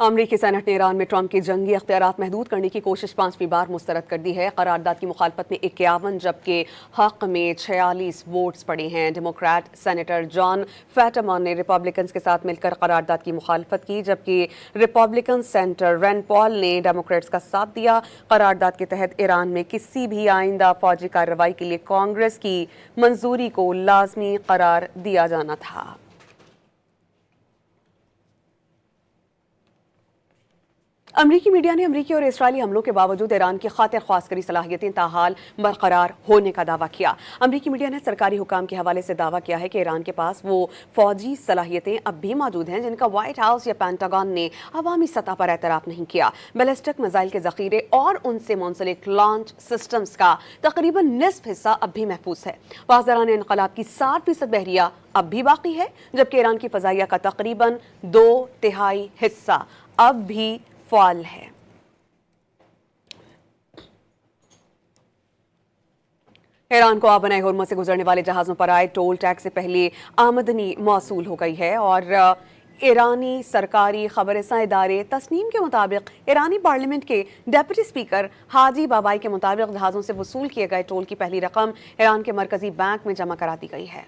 امریکی سینٹ نے ایران میں ٹرمپ کی جنگی اختیارات محدود کرنے کی کوشش 5ویں بار مسترد کر دی ہے۔ قرارداد کی مخالفت میں 51 جبکہ حق میں 46 ووٹس پڑے ہیں۔ ڈیموکریٹ سینیٹر جان فیٹرمان نے ریپبلکنز کے ساتھ مل کر قرارداد کی مخالفت کی، جبکہ ریپبلکن سینیٹر رینڈ پال نے ڈیموکریٹس کا ساتھ دیا۔ قرارداد کے تحت ایران میں کسی بھی آئندہ فوجی کارروائی کے لیے کانگریس کی منظوری کو لازمی قرار دیا جانا تھا۔ امریکی میڈیا نے امریکی اور اسرائیلی حملوں کے باوجود ایران کی خاطر خواہ عسکری صلاحیتیں تاحال برقرار ہونے کا دعویٰ کیا۔ امریکی میڈیا نے سرکاری حکام کے حوالے سے دعویٰ کیا ہے کہ ایران کے پاس وہ فوجی صلاحیتیں اب بھی موجود ہیں جن کا وائٹ ہاؤس یا پینٹاگون نے عوامی سطح پر اعتراف نہیں کیا۔ بیلسٹک میزائل کے ذخیرے اور ان سے منسلک لانچ سسٹمز کا تقریباً نصف حصہ اب بھی محفوظ ہے۔ پاسداران انقلاب کی 60% بحریہ اب بھی باقی ہے، جبکہ ایران کی فضائیہ کا تقریباً 2/3 حصہ اب بھی فعال ہے۔ ایران کو آبنائے ہرمز سے گزرنے والے جہازوں پر آئے ٹول ٹیکس سے پہلے آمدنی موصول ہو گئی ہے، اور ایرانی سرکاری خبررساں ادارے تسنیم کے مطابق ایرانی پارلیمنٹ کے ڈیپٹی اسپیکر حاجی بابائی کے مطابق جہازوں سے وصول کیے گئے ٹول کی پہلی رقم ایران کے مرکزی بینک میں جمع کرا دی گئی ہے۔